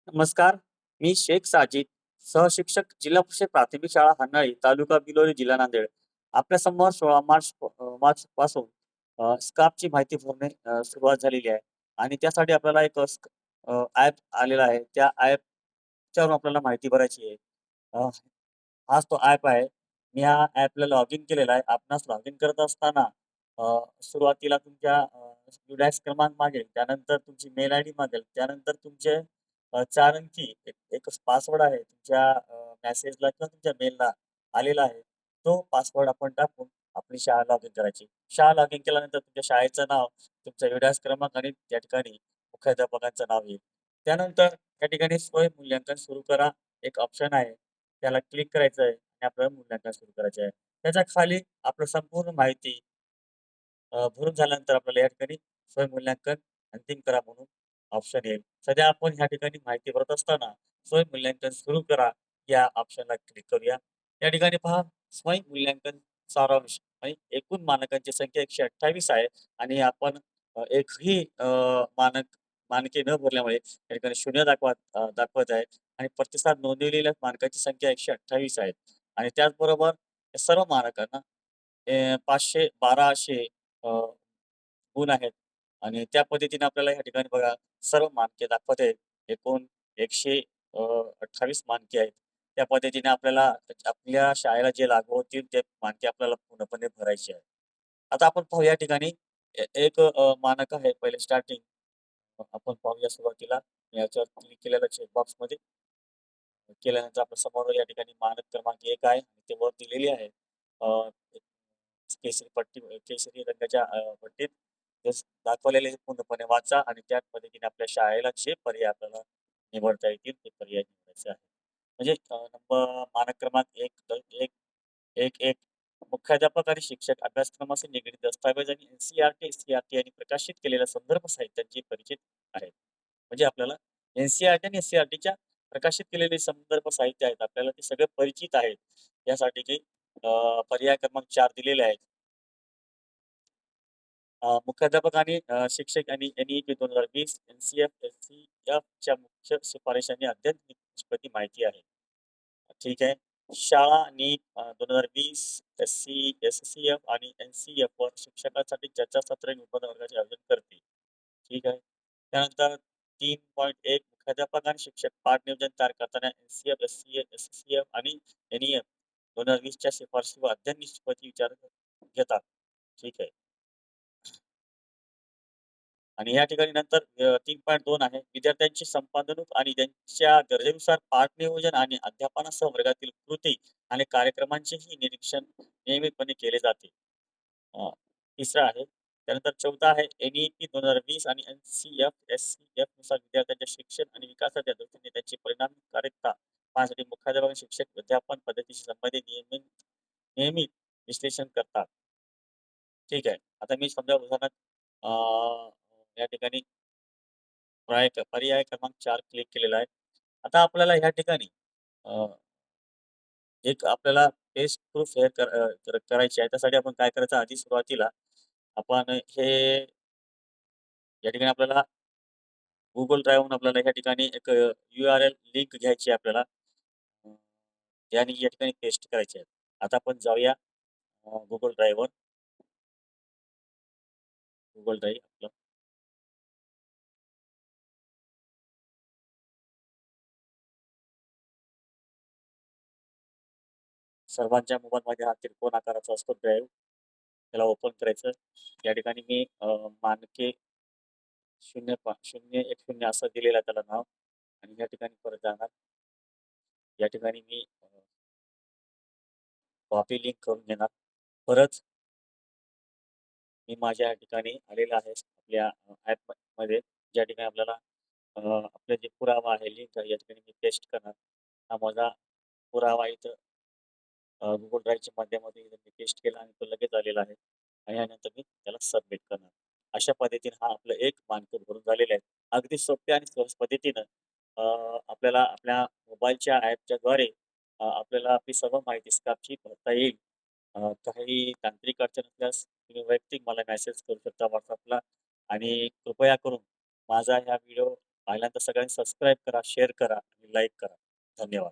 नमस्कार. मी शेख साजिद, सहशिक्षक, जिल्हा परिषद प्राथमिक शाळा हन्नाळी, तालुका बिलोली, जिल्हा नांदेड. आपल्यासमोर 16 मार्च पासून स्कार्फची माहिती भरणे सुरुवात झालेली आहे आणि त्यासाठी आपल्याला एक ॲप आलेला आहे. त्या ॲपच्यावरून आपल्याला माहिती भरायची आहे. अ, हाच तो ॲप आहे. मी ह्या ॲपला लॉग इन केलेला आहे. आपणास लॉग इन करत असताना सुरुवातीला तुमच्या डॅश क्रमांक मागेल, त्यानंतर तुमची मेल आयडी मागेल, त्यानंतर तुमचे 4 अंकी एक पासवर्ड आहे तुमच्या मेसेजला किंवा तुमच्या मेलला आलेला आहे. तो पासवर्ड आपण टाकून आपली शाळा लॉग इन करायची. शाळा लॉग इन केल्यानंतर तुमच्या शाळेचं नाव, तुमचा विलास क्रमांक आणि त्या ठिकाणी मुख्याध्यापकांचं नाव येईल. त्यानंतर त्या ठिकाणी स्वयंमूल्यांकन सुरू करा एक ऑप्शन आहे. त्याला क्लिक करायचं आहे आणि आपल्याला मूल्यांकन सुरू करायचं आहे. त्याच्या खाली आपलं संपूर्ण माहिती भरून झाल्यानंतर आपल्याला या ठिकाणी स्वयंमूल्यांकन अंतिम करा म्हणून ऑप्शन येईल. सध्या आपण ह्या ठिकाणी माहिती भरत असताना स्वयंमूल्यांकन सुरू करा या ऑप्शनला क्लिक करूया. या ठिकाणी पहा स्वयंमूल्यांकन सारांश आणि एकूण मानकांची संख्या 128 आहे आणि आपण एकही मानके न भरल्यामुळे या ठिकाणी शून्य दाखवत आहे आणि प्रतिसाद नोंदवलेल्या मानकांची संख्या 128 आहे आणि त्याचबरोबर या सर्व मानकांना 512 असे अ, गुण आहेत आणि त्या पद्धतीने आपल्याला या ठिकाणी बघा सर्व मानके दाखवत आहेत. एकूण 100 अ, 28 मानके आहेत. त्या पद्धतीने आपल्याला आपल्या शाळेला जे लागू होतील ते मानके आपल्याला पूर्णपणे भरायचे आहे. आता आपण पाहू या ठिकाणी एक मानक आहे पहिले स्टार्टिंग आपण पाहूया सुरुवातीला याच्यावर क्लिक केलेलं चेकबॉक्समध्ये केल्यानंतर आपल्या समोर या ठिकाणी मानक क्रमांक 1 आहे आणि ते वर दिलेली आहे. अ, केसरी रंगाच्या पट्टीत दाखवलेले पूर्णपणे वाचा आणि त्या पद्धतीने आपल्या शाळेला जे पर्याय आपल्याला निवडता येतील ते पर्याय निवडायचे आहे. म्हणजे मानक क्रमांक 1 मुख्याध्यापक आणि शिक्षक अभ्यासक्रमाशी निगडीत दस्तावेज आणि एन-सी-ई-आर-टी यांनी प्रकाशित केलेल्या संदर्भ साहित्याची परिचित आहेत. म्हणजे आपल्याला एन-सी-ई-आर-टी आणि एस-सी-आर-टीच्या प्रकाशित केलेले संदर्भ साहित्य आहेत. आपल्याला ते सगळे परिचित आहेत. यासाठी की पर्याय क्रमांक 4 दिलेले आहेत. मुख्याध्यापक आणि शिक्षक आणि एन-ई-पी 2020, एन-सी-एफ, एस-सी-एफच्या मुख्य शिफारशींनी अद्यतन निष्पत्ती माहिती आहे. ठीक आहे. शाळा नीट 2020 एस-सी-एफ आणि एन-सी-एफवर शिक्षकांसाठी चर्चासत्र आणि उपवर्गाचे आयोजन करते. ठीक आहे. त्यानंतर 3.1 मुख्याध्यापक आणि शिक्षक पाठ नियोजन तयार करताना एन-सी-एफ, एस-सी-एफ आणि एन-ई-एफ 2020च्या शिफारशीवर अध्ययन निष्पत्ती विचारात घेतात. ठीक आहे. आणि या ठिकाणी नंतर 3.2 आहे. विद्यार्थ्यांची संपादनूक आणि त्यांच्या गरजेनुसार पाठ नियोजन आणि अध्यापनासह वर्गातील कृती आणि कार्यक्रमांचेही निरीक्षण नियमितपणे केले जाते. अ, तिसरा आहे. त्यानंतर चौथा आहे एन-ई-पी 2020 आणि एन-सी-एफ, एस-सी-एफ नुसार विद्यार्थ्यांच्या शिक्षण आणि विकासाच्या दृष्टीने त्यांची परिणामकारकता पाहण्यासाठी मुख्याध्यापक आणि शिक्षक अध्यापन पद्धतीशी संबंधित नियमित विश्लेषण करतात. ठीक आहे. आता मी समजा उदाहरणार्थ अ, या ठिकाणी पर्याय क्रमांक 4 क्लिक केलेला आहे. आता आपल्याला ह्या ठिकाणी अ, एक आपल्याला टेस्ट प्रूफ हे करायची आहे. त्यासाठी आपण काय करायचं आधी सुरुवातीला आपण हे या ठिकाणी आपल्याला Google ड्राईव्हहून आपल्याला ह्या ठिकाणी एक यू-आर-एल लिंक घ्यायची आहे आपल्याला. अ, आणि या ठिकाणी पेस्ट करायची आहे. आता आपण जाऊया Google ड्राईव्हवर. Google ड्राईव्ह आपलं सर्वांच्या मोबाईलमध्ये हा त्रिकोण आकाराचा असतो ड्राईव्ह. त्याला ओपन करायचं. या ठिकाणी मी मानके 0.10 असं दिलेलं आहे त्याला नाव आणि या ठिकाणी परत जाणार. या ठिकाणी मी कॉपी लिंक करून घेणार. परत मी माझ्या या ठिकाणी आलेलं आहे आपल्या ॲपमध्ये ज्या ठिकाणी आपल्याला आपला जे पुरावा आहे, लिंक आहे, या ठिकाणी मी पेस्ट करणार. हा माझा पुरावा इथं Google ड्राईव्हच्या माध्यमातून इथं मी पेस्ट केला आणि तो लगेच आलेला आहे आणि यानंतर मी त्याला सबमिट करणार. अशा पद्धतीने हा आपलं एक मानक भरून झालेलं आहे. अगदी सोप्या आणि सहज पद्धतीनं अ, आपल्याला आपल्या मोबाईलच्या ॲपच्याद्वारे आपल्याला आपली सर्व माहिती स्कार्फची भरता येईल. काही तांत्रिक अडचण असल्यास तुम्ही वैयक्तिक मला मेसेज करू शकता WhatsAppला आणि कृपया करून माझा ह्या व्हिडिओ पाहिल्यानंतर सगळ्यांनी सबस्क्राईब करा, शेअर करा आणि लाईक करा. धन्यवाद.